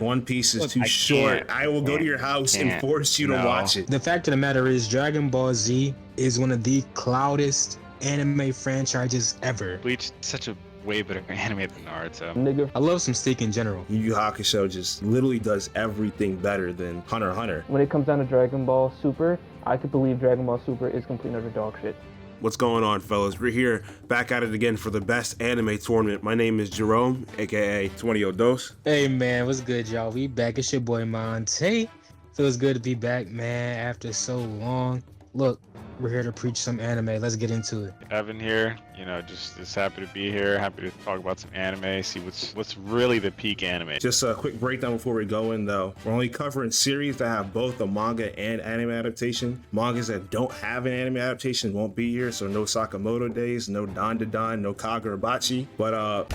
One Piece is Look, too I short. can't. I will go to your house and Can't. force you to No. watch it. The fact of the matter is, Dragon Ball Z is one of the cloudest anime franchises ever. Bleach is such a way better anime than Naruto. Nigga, I love some steak in general. Yu Yu Hakusho just literally does everything better than Hunter x Hunter. when it comes down to Dragon Ball Super, I could believe Dragon Ball Super is complete utter dog shit. What's going on, fellas? We're here back at it again for the best anime tournament. My name is Jerome, aka 20 Dos. Hey man, what's good, y'all? We back. It's your boy Monte. Feels good to be back, man, after so long. Look, we're here to preach some anime. Let's get into it. Evan here, just happy to be here. Happy to talk about some anime, see what's really the peak anime. Just a quick breakdown before we go in, though. We're only covering series that have both a manga and anime adaptation. Mangas that don't have an anime adaptation won't be here, so no Sakamoto Days, no Dan Dan, no Kagurabachi. But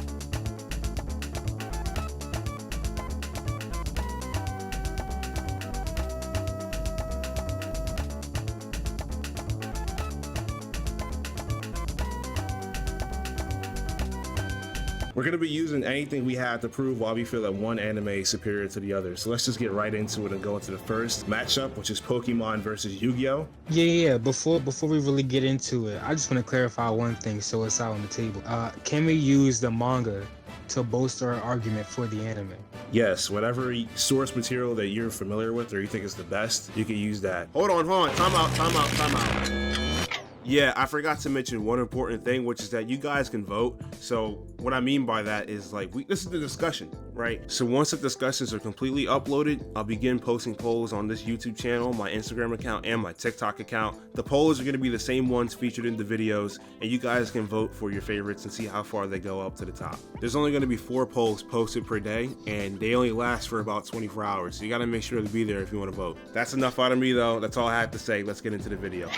we're going to be using anything we have to prove why we feel that one anime is superior to the other. So let's just get right into it and go into the first matchup, which is Pokemon versus Yu-Gi-Oh! Yeah. Before we really get into it, I just want to clarify one thing so it's out on the table. Can we use the manga to bolster our argument for the anime? Yes, whatever source material that you're familiar with or you think is the best, you can use that. Hold on. Time out. Yeah, I forgot to mention one important thing, which is that you guys can vote. So what I mean by that is this is the discussion, right? So once the discussions are completely uploaded, I'll begin posting polls on this YouTube channel, my Instagram account, and my TikTok account. The polls are going to be the same ones featured in the videos, and you guys can vote for your favorites and see how far they go up to the top. There's only going to be 4 polls posted per day, and they only last for about 24 hours. So you got to make sure to be there if you want to vote. That's enough out of me, though. That's all I had to say. Let's get into the video.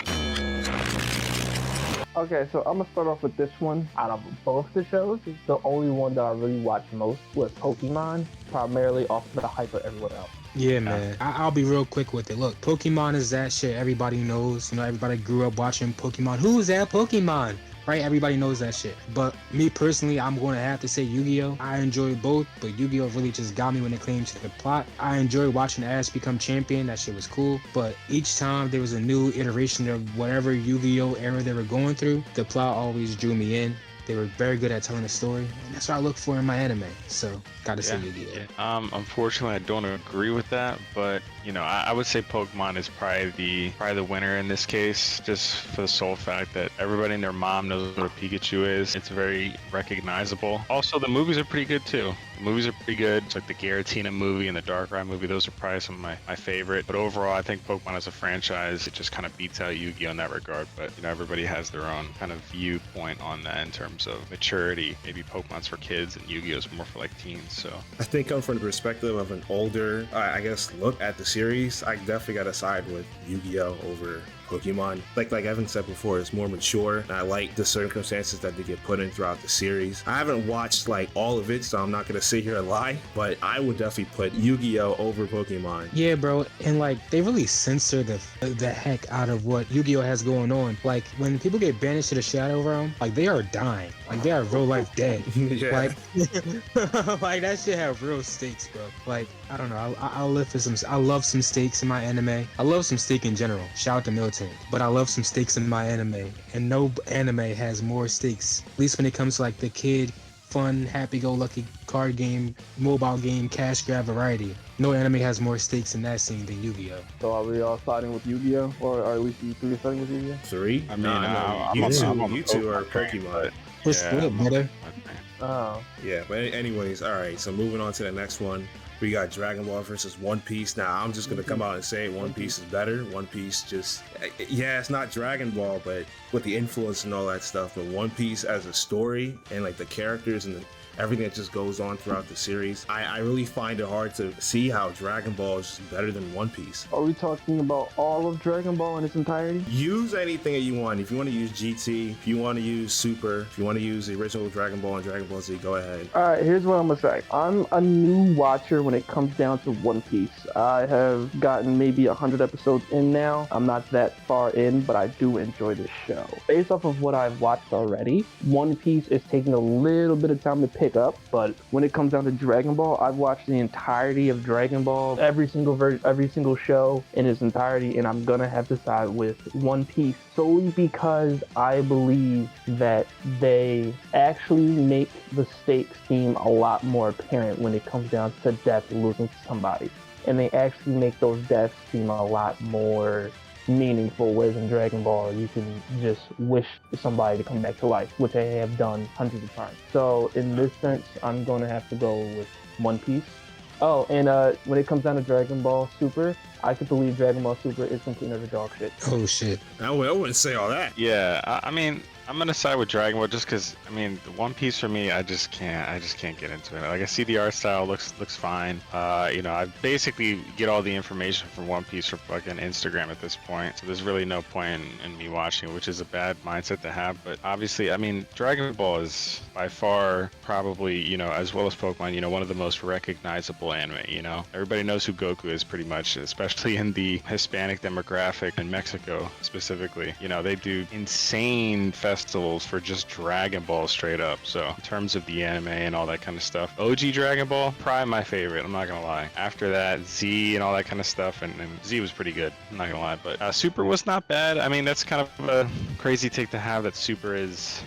Okay, so I'm gonna start off with this one. Out of both the shows, the only one that I really watched most was Pokemon, primarily off the hype of everyone else. Yeah, man. I'll be real quick with it. Look, Pokemon is that shit everybody knows. Everybody grew up watching Pokemon. Who's that Pokemon? Right? Everybody knows that shit. But me personally, I'm going to have to say Yu-Gi-Oh! I enjoy both, but Yu-Gi-Oh! Really just got me when it came to the plot. I enjoyed watching Ash become champion. That shit was cool. But each time there was a new iteration of whatever Yu-Gi-Oh! Era they were going through, the plot always drew me in. They were very good at telling a story, and that's what I look for in my anime. So, gotta say Yu-Gi-Oh! Yeah. Unfortunately, I don't agree with that, but I would say Pokemon is probably the winner in this case, just for the sole fact that everybody and their mom knows what a Pikachu is. It's very recognizable. Also, the movies are pretty good too. The movies are pretty good. It's like the Giratina movie and the Darkrai movie. Those are probably some of my favorite. But overall, I think Pokemon as a franchise, it just kind of beats out Yu-Gi-Oh! In that regard. But everybody has their own kind of viewpoint on that in terms of maturity. Maybe Pokemon's for kids and Yu-Gi-Oh's more for like teens. So I think I'm from the perspective of an older, look at the series. I definitely got to side with Yu-Gi-Oh! Over Pokemon. Like Evan said before, it's more mature. I like the circumstances that they get put in throughout the series. I haven't watched all of it, so I'm not gonna sit here and lie, but I would definitely put Yu-Gi-Oh! Over Pokemon. Yeah, bro, and they really censor the heck out of what Yu-Gi-Oh! Has going on. When people get banished to the Shadow Realm, they are dying. They are real life dead. Yeah. That shit have real stakes, bro. I don't know. I'll live for some. I love some stakes in my anime. I love some steak in general. Shout out to military. But I love some stakes in my anime, and no anime has more stakes. At least when it comes to the kid, fun, happy-go-lucky card game, mobile game, cash grab variety. No anime has more stakes in that scene than Yu-Gi-Oh! So are we all siding with Yu-Gi-Oh? Or at least you 3 are siding with Yu-Gi-Oh? 3? I mean, you two are Pokemon. We're split, brother. Oh. Yeah, but anyways, all right. So moving on to the next one. We got Dragon Ball versus One Piece. Now, I'm just going to come out and say One Piece is better. One Piece it's not Dragon Ball, but with the influence and all that stuff. But One Piece as a story and the characters and everything that just goes on throughout the series, I really find it hard to see how Dragon Ball is better than One Piece. Are we talking about all of Dragon Ball in its entirety? Use anything that you want. If you want to use GT, if you want to use Super, if you want to use the original Dragon Ball and Dragon Ball Z, go ahead. Alright, here's what I'm gonna say. I'm a new watcher when it comes down to One Piece. I have gotten maybe 100 episodes in now. I'm not that far in, but I do enjoy this show. Based off of what I've watched already, One Piece is taking a little bit of time to pick pick up. But when it comes down to Dragon Ball, I've watched the entirety of Dragon Ball, every single show in its entirety, and I'm gonna have to side with One Piece solely because I believe that they actually make the stakes seem a lot more apparent when it comes down to death losing to somebody. And they actually make those deaths seem a lot more meaningful, whereas in Dragon Ball, you can just wish somebody to come back to life, which I have done hundreds of times. So in this sense, I'm going to have to go with One Piece. Oh, and when it comes down to Dragon Ball Super, I could believe Dragon Ball Super is complete utter dog shit. Oh shit. I wouldn't say all that. Yeah, I mean, I'm gonna side with Dragon Ball just because I mean, the One Piece for me, I just can't get into it. Like I see the art style looks fine. You know, I basically get all the information from One Piece from fucking Instagram at this point. So there's really no point in me watching it, which is a bad mindset to have. But obviously, I mean, Dragon Ball is by far probably, you know, as well as Pokemon, you know, one of the most recognizable anime. You know, everybody knows who Goku is pretty much, especially in the Hispanic demographic in Mexico specifically. You know, they do insane festivals for just Dragon Ball straight up. So in terms of the anime and all that kind of stuff, OG Dragon Ball, probably my favorite, I'm not gonna lie. After that, Z and all that kind of stuff, and Z was pretty good, I'm not gonna lie. But Super was not bad. I mean, that's kind of a crazy take to have, that Super is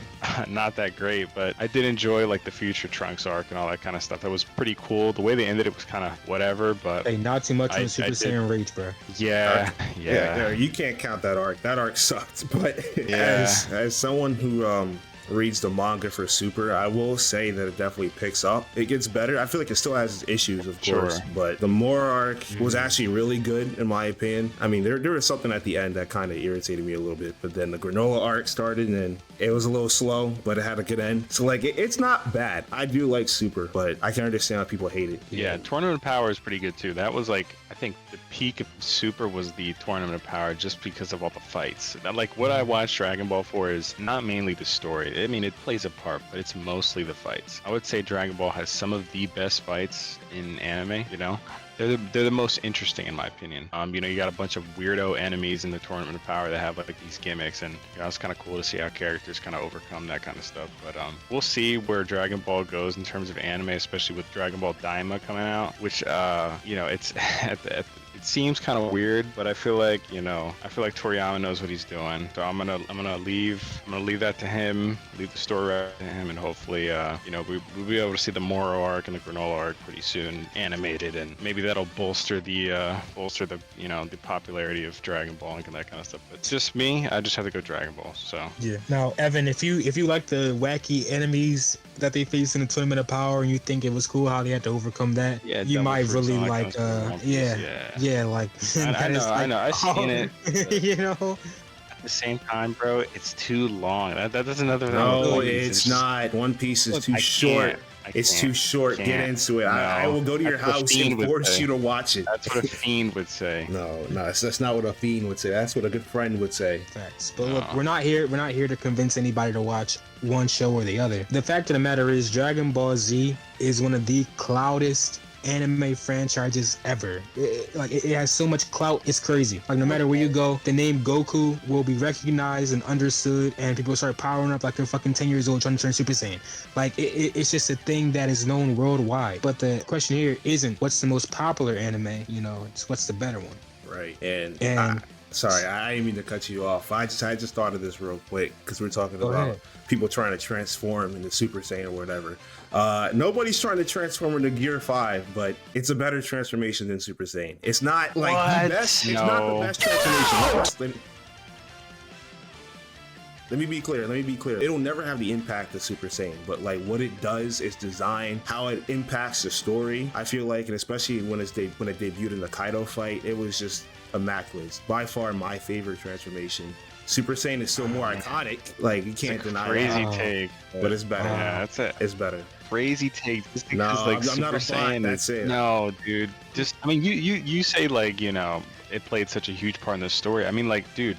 not that great, but I did enjoy like the Future Trunks arc and all that kind of stuff. That was pretty cool. The way they ended it was kind of whatever, but Hey, not too much on Super Saiyan Rage, bro. Yeah, You can't count that arc. That arc sucked. But Yeah. as someone who reads the manga for Super, I will say that it definitely picks up. It gets better. I feel like it still has its issues, of course, Sure. but the More arc was actually really good in my opinion. I mean, there was something at the end that kind of irritated me a little bit, but then the Granola arc started and then it was a little slow, but it had a good end. So like, it's not bad. I do like Super, but I can understand how people hate it. Yeah, Tournament of Power is pretty good too. That was like, I think the peak of Super was the Tournament of Power just because of all the fights. Like what I watched Dragon Ball for is not mainly the story. I mean, it plays a part, but it's mostly the fights. I would say Dragon Ball has some of the best fights in anime, you know? They're the most interesting in my opinion. You know, you got a bunch of weirdo enemies in the Tournament of Power that have like these gimmicks, and you know, it's kind of cool to see how characters kind of overcome that kind of stuff. But we'll see where Dragon Ball goes in terms of anime, especially with Dragon Ball Daima coming out, which you know, it's it seems kind of weird, but I feel like, you know, Toriyama knows what he's doing. So I'm gonna leave that to him, leave the story to him, and hopefully, you know, we'll be able to see the Moro arc and the Granola arc pretty soon animated, and maybe that'll bolster the you know, the popularity of Dragon Ball and that kind of stuff. But it's just me, I just have to go Dragon Ball. So Yeah. Now, Evan, if you like the wacky enemies that they faced in the Tournament of Power and you think it was cool how they had to overcome that, yeah, you Devil might Fruits really and all that like kind of stuff. yeah, like I know, I've seen it. You know, At the same time, bro, it's too long. That's another thing. No, One Piece. it's not. One Piece is Look, too I short. can't. It's too short. Get into it. I will go to your That's what house Fiend and would force say. you to watch it. That's what a fiend would say. No, that's not what a fiend would say. That's what a good friend would say. facts. But look, we're not here to convince anybody to watch one show or the other. The fact of the matter is, Dragon Ball Z is one of the cloudest anime franchises ever. It has so much clout, it's crazy. Like no matter where you go, the name Goku will be recognized and understood, and people start powering up like they're fucking 10 years old trying to turn Super Saiyan. Like it's just a thing that is known worldwide. But the question here isn't what's the most popular anime, you know, it's what's the better one. Right. And sorry, I didn't mean to cut you off. I just thought of this real quick because we're talking Go about ahead. people trying to transform into Super Saiyan or whatever. Nobody's trying to transform into Gear 5, but it's a better transformation than Super Saiyan. It's not like the best. It's not the best transformation. Let me be clear. It'll never have the impact of Super Saiyan, but like what it does, its design, how it impacts the story. I feel like, and especially when it debuted in the Kaido fight, it was just immaculate. It's by far my favorite transformation. Super Saiyan is still more iconic. Like you can't deny Crazy that, take. but it's better. Yeah, that's it. It's better. Crazy take. Just No, because, like, I'm Super not a bot, Saiyan that's it. No, dude. Just, I mean, you say like, you know, it played such a huge part in the story. I mean, like, dude,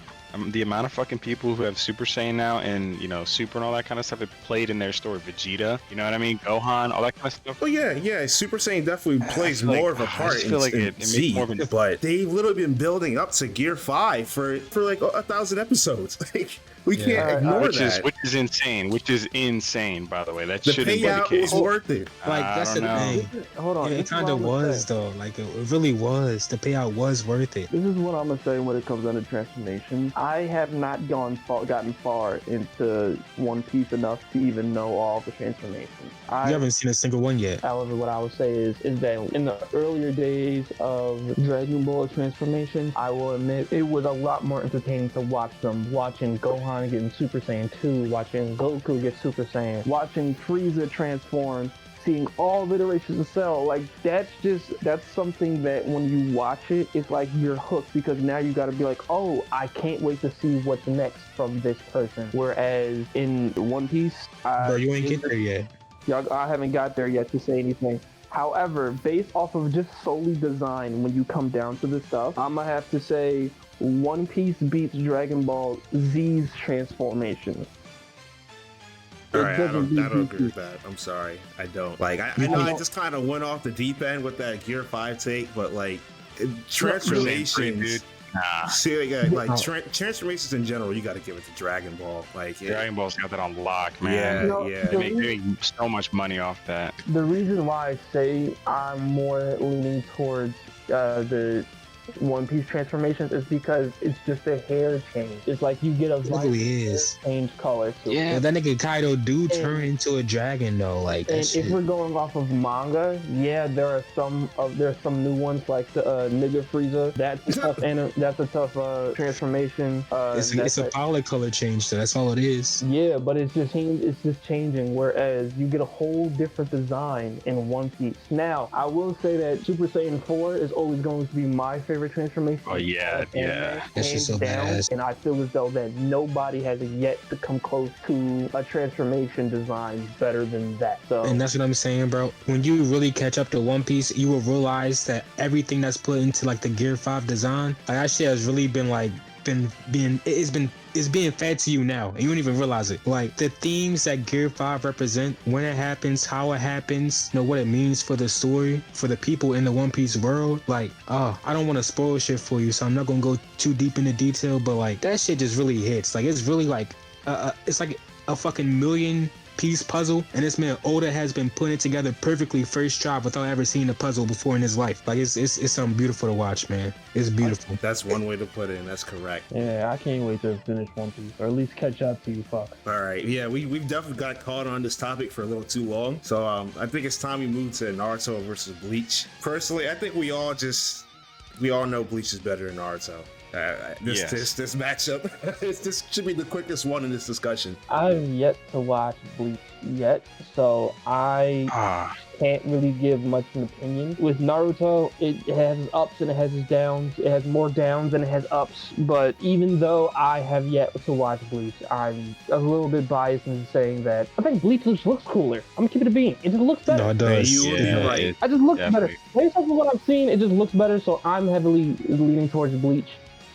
The amount of fucking people who have Super Saiyan now and, you know, Super and all that kind of stuff, it played in their story. Vegeta, you know what I mean? Gohan, all that kind of stuff. Oh yeah. Super Saiyan definitely plays feel like- more of a I part just feel like in it makes Z, more of an- but they've literally been building up to Gear 5 for like 1,000 episodes. Like, we can't ignore that. Which is insane, by the way. That The shouldn't be the payout case. was worth it. Like I that's don't the know. thing. Hold on. Yeah, this it is kind what of I'm gonna was say. though. Like it really was. The payout was worth it. This is what I'm gonna say when it comes down to transformation. I have not gotten far into One Piece enough to even know all the transformations. You haven't seen a single one yet. However, what I would say is that in the earlier days of Dragon Ball transformation, I will admit it was a lot more entertaining to watch them. Watching Gohan getting Super Saiyan 2, watching Goku get Super Saiyan, watching Frieza transform, seeing all the iterations of Cell. Like, that's something that when you watch it, it's like you're hooked, because now you gotta be like, oh, I can't wait to see what's next from this person. Whereas in One Piece, Bro, you ain't get there yet. I haven't got there yet to say anything. However, based off of just solely design, when you come down to this stuff, I'm gonna have to say One Piece beats Dragon Ball Z's transformation. All right, I don't beat agree with that. I'm sorry, I don't. Like, I know I just kind of went off the deep end with that Gear 5 take, but like transformations. Nah. See, transformations in general, you got to give it to Dragon Ball. Like, Dragon Ball's got that on lock, man. Yeah. They make so much money off that. The reason why I say I'm more leaning towards the One Piece transformations is because it's just a hair change. It's like you get a really is. change color. So. Yeah. But that nigga Kaido do turn into a dragon though. Like that And shit. if we're going off of manga, yeah, there's some new ones like the nigga Frieza. That's a tough that's a tough transformation. It's a pilot color change, so that's all it is. Yeah, but it's just changing. Whereas you get a whole different design in One Piece. Now, I will say that Super Saiyan 4 is always going to be my favorite transformation. Oh yeah. That's just so badass. And I feel as though that nobody has yet to come close to a transformation design better than that. So, And that's what I'm saying, bro. When you really catch up to One Piece, you will realize that everything that's put into like the Gear 5 design, like that shit has really been like it's being fed to you now, and you don't even realize it. Like the themes that Gear 5 represent, when it happens, how it happens, you know, what it means for the story, for the people in the One Piece world. Like, I don't want to spoil shit for you, so I'm not gonna go too deep into detail, but like that shit just really hits. Like it's really like it's like a fucking million piece puzzle, and this man Oda has been putting it together perfectly first try without ever seeing a puzzle before in his life. Like it's something beautiful to watch, man. It's beautiful. That's one way to put it, and that's correct. yeah, I can't wait to finish One Piece, or at least catch up to you, fuck. All right, yeah, we've definitely got caught on this topic for a little too long, so I think it's time we move to Naruto versus Bleach. Personally, I think we all know Bleach is better than Naruto. This matchup, this should be the quickest one in this discussion. I've yet to watch Bleach yet, so I can't really give much of an opinion. With Naruto, it has its ups and it has its downs. It has more downs than it has ups. But even though I have yet to watch Bleach, I'm a little bit biased in saying that I think Bleach just looks cooler. I'm gonna keep it a bean. It just looks better. No, it does. You would be right. It just looks Definitely. better. Based off of what I've seen, it just looks better. So I'm heavily leaning towards Bleach.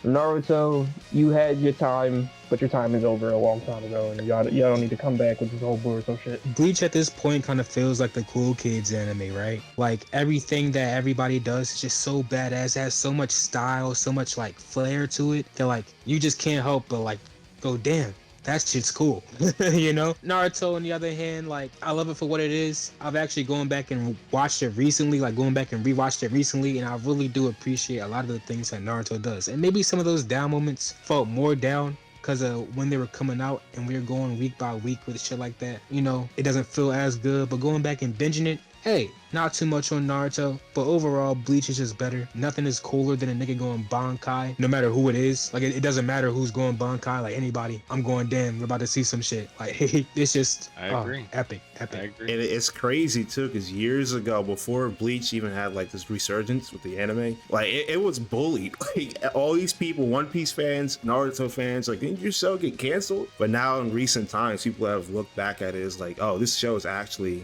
Naruto, you had your time, but your time is over a long time ago, and y'all don't need to come back with this whole Boruto shit. Bleach at this point kind of feels like the cool kids anime, right? Like everything that everybody does is just so badass. It has so much style, so much like flair to it that like you just can't help but like go, damn, that shit's cool. You know? Naruto on the other hand, like I love it for what it is. I've actually gone back and watched it recently, like going back and rewatched it recently, and I really do appreciate a lot of the things that Naruto does. And maybe some of those down moments felt more down because of when they were coming out and we were going week by week with shit like that. You know, it doesn't feel as good, but going back and binging it, hey, not too much on Naruto, but overall, Bleach is just better. Nothing is cooler than a nigga going Bankai, no matter who it is. Like, it doesn't matter who's going Bankai, like anybody. I'm going, damn, we're about to see some shit. Like, it's just I agree. Epic. I agree. And it's crazy too, because years ago, before Bleach even had like this resurgence with the anime, like it was bullied. Like all these people, One Piece fans, Naruto fans, like, didn't your show get canceled? But now in recent times, people have looked back at it as like, oh, this show is actually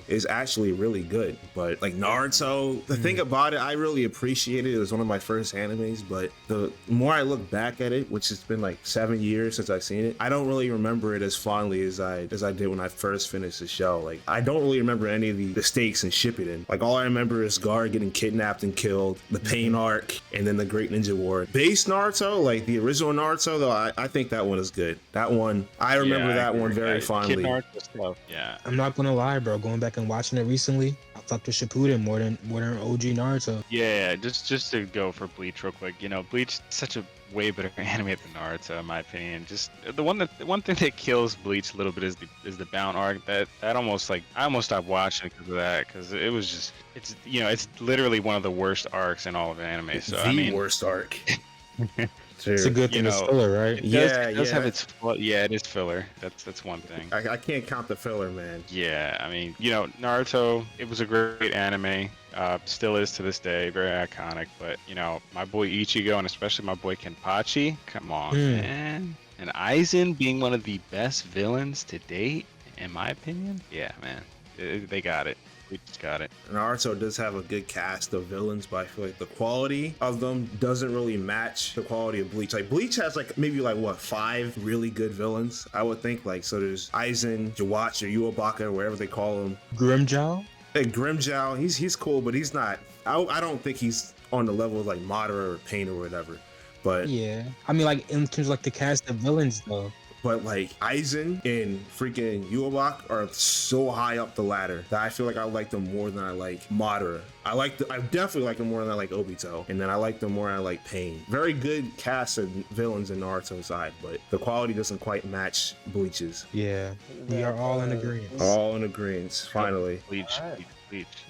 really good. But But like Naruto, the thing about it, I really appreciate it. It was one of my first animes, but the more I look back at it, which has been like 7 years since I've seen it, I don't really remember it as fondly as I did when I first finished the show. Like I don't really remember any of the stakes in Shippuden. Like all I remember is Gar getting kidnapped and killed, the Pain arc, and then the Great Ninja War. Base Naruto, like the original Naruto, though, I think that one is good. That one, I remember that one very fondly. Kid Naruto stuff. Yeah. I'm not gonna lie, bro. Going back and watching it recently, I fucked with Shippuden more than OG Naruto. Yeah, just to go for Bleach real quick. You know, Bleach is such a way better anime than Naruto, in my opinion. Just the one thing that kills Bleach a little bit is the Bound arc. That almost like I almost stopped watching because of that, because it was just it's literally one of the worst arcs in all of anime. So the I mean, worst arc. It's a good thing it's filler, right? It does have its yeah, it is filler. That's one thing. I can't count the filler, man. Yeah, I mean, Naruto, it was a great anime. Still is to this day, very iconic. But my boy Ichigo and especially my boy Kenpachi, come on, man. And Aizen being one of the best villains to date, in my opinion. Yeah, man, they got it. We just got it. Naruto does have a good cast of villains, but I feel like the quality of them doesn't really match the quality of Bleach. Like Bleach has like maybe like 5 really good villains, I would think. Like so there's Aizen, Jawatch, or Uobaka, whatever they call him. Grimjow? Hey, Grimjow, he's cool, but he's not. I don't think he's on the level of like Madara or Pain or whatever. But yeah, I mean, like in terms of like the cast of villains though. But like Aizen and freaking Uobak are so high up the ladder that I feel like I like them more than I like Madara. I definitely like them more than I like Obito, and then I like them more than I like Pain. Very good cast of villains in Naruto's side, but the quality doesn't quite match Bleach's. Yeah, we are all in agreement. All in agreement, finally. Bleach.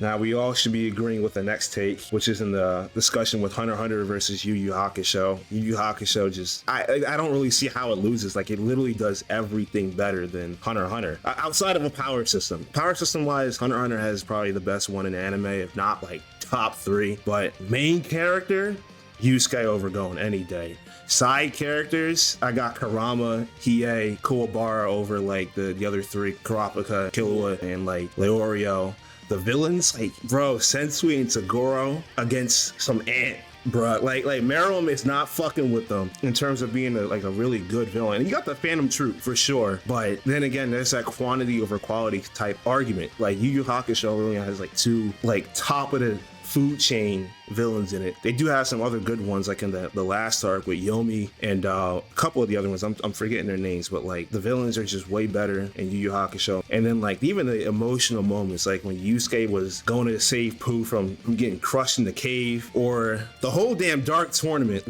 Now we all should be agreeing with the next take, which is in the discussion with Hunter x Hunter versus Yu Yu Hakusho. Yu Yu Hakusho just, I don't really see how it loses. Like it literally does everything better than Hunter x Hunter. Outside of a power system. Power system wise, Hunter x Hunter has probably the best one in anime, if not like top 3. But main character, Yusuke over Gon any day. Side characters, I got Kurama, Hiei, Kuwabara over like the other 3, Kurapika, Killua, and like Leorio. The villains, like, bro, Sensui and Toguro against some ant, bro. Like Meruem is not fucking with them in terms of being a really good villain. And you got the Phantom Troop for sure, but then again, there's that quantity over quality type argument. Like Yu Yu Hakusho really has like 2 like top of the food chain villains in it. They do have some other good ones, like in the last arc with Yomi and a couple of the other ones. I'm forgetting their names, but like the villains are just way better in Yu Yu Hakusho. And then like even the emotional moments, like when Yusuke was going to save Pooh from getting crushed in the cave, or the whole damn Dark Tournament.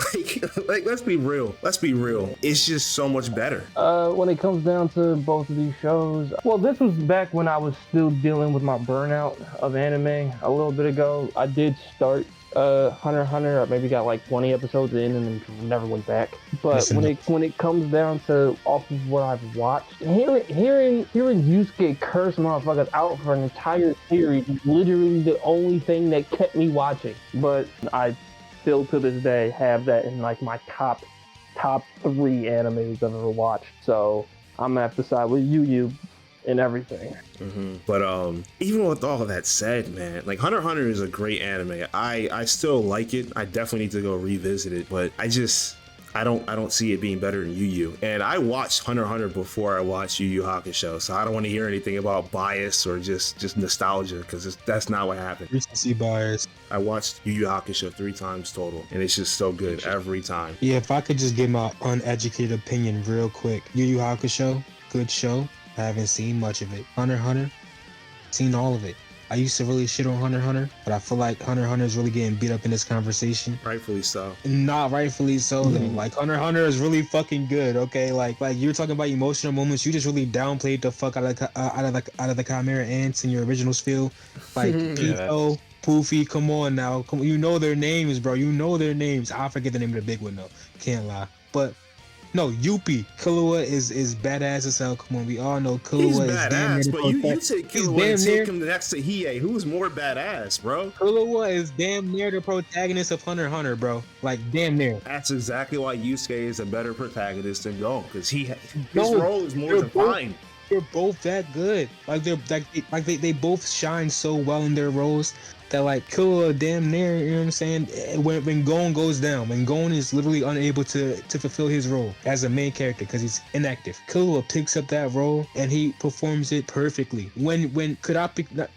Like let's be real. It's just so much better. When it comes down to both of these shows, well, this was back when I was still dealing with my burnout of anime a little bit ago. I did start Hunter x Hunter. I maybe got like 20 episodes in and then never went back. But when it comes down to off of what I've watched, hearing Yusuke curse motherfuckers out for an entire series is literally the only thing that kept me watching. But I still to this day have that in like my top 3 animes I've ever watched. So I'm gonna have to side with Yu and everything. But even with all of that said, man, like Hunter x Hunter is a great anime. I still like it. I definitely need to go revisit it, but I don't see it being better than Yu Yu. And I watched Hunter x Hunter before I watched Yu Yu Hakusho, so I don't want to hear anything about bias or just nostalgia, because that's not what happened. Recency bias. I watched Yu Yu Hakusho 3 times total, and it's just so good every time. Yeah, if I could just give my uneducated opinion real quick. Yu Yu Hakusho, good show. I haven't seen much of it. Hunter x Hunter, seen all of it. I used to really shit on Hunter x Hunter, but I feel like Hunter x Hunter is really getting beat up in this conversation. Rightfully so. Not rightfully so, though. Like, Hunter x Hunter is really fucking good, okay? Like you're talking about emotional moments. You just really downplayed the fuck out of the Chimera Ants in your original spiel. Like, Pico, Poofy, come on now. You know their names, bro. You know their names. I forget the name of the big one, though. Can't lie. But no, Yuppie. Killua is badass as hell. Come on, we all know Killua He's is damn badass, near but you take Killua and take him next to Hiei. Who's more badass, bro? Killua is damn near the protagonist of Hunter x Hunter, bro. Like, damn near. That's exactly why Yusuke is a better protagonist than Gon, because his role is more defined. they're both that good. Like they both shine so well in their roles that like Killua damn near, you know what I'm saying? When Gon goes down, when Gon is literally unable to fulfill his role as a main character because he's inactive, Killua picks up that role and he performs it perfectly. When Kurapika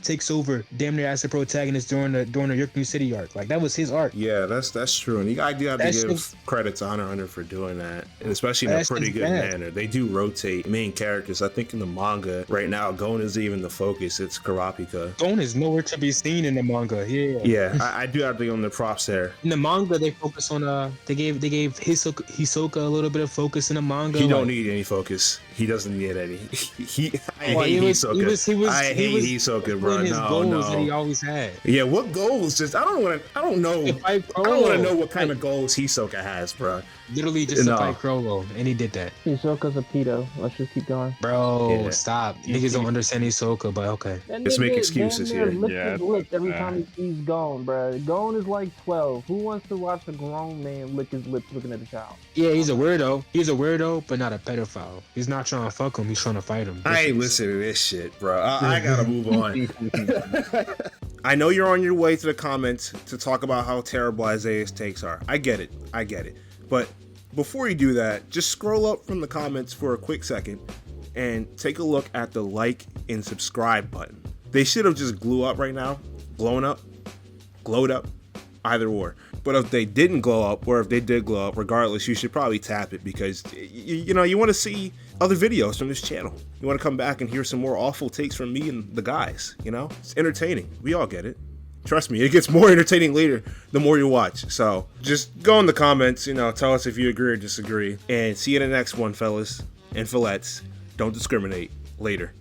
takes over damn near as the protagonist during the York City arc, like that was his arc. Yeah, that's true. And I do have to give credit to Hunter for doing that, and especially in a pretty good manner. They do rotate main characters. I think in the manga right now, Gon isn't even the focus. It's Kurapika. Gon is nowhere to be seen in the manga. Yeah, I do have to give them the props there. In the manga, they focus on they gave Hisoka a little bit of focus in the manga. He don't need any focus. He doesn't need any. I hate Hisoka, bro. His goals that he always had. Yeah, what goals? Just I don't know. I don't want to know what kind of goals Hisoka has, bro. Literally just to fight Crollo, and he did that. Hisoka's a pedo. Let's just keep going. Bro, stop. Niggas don't understand Hisoka, but okay. Let's make excuses here. His lips every time he sees Gon, bro. Gon is like 12. Who wants to watch a grown man lick his lips looking at a child? Yeah, he's a weirdo. He's a weirdo, but not a pedophile. He's not trying to fuck him. He's trying to fight him. I ain't listening to this shit, bro. I gotta move on. I know you're on your way to the comments to talk about how terrible Isaiah's takes are. I get it. But before you do that, just scroll up from the comments for a quick second and take a look at the like and subscribe button. They should have just glowed up, either or. But if they didn't glow up, or if they did glow up, regardless, you should probably tap it because, you want to see other videos from this channel. You want to come back and hear some more awful takes from me and the guys, It's entertaining. We all get it. Trust me, it gets more entertaining later the more you watch. So just go in the comments, tell us if you agree or disagree. And see you in the next one, fellas and fillettes. Don't discriminate. Later.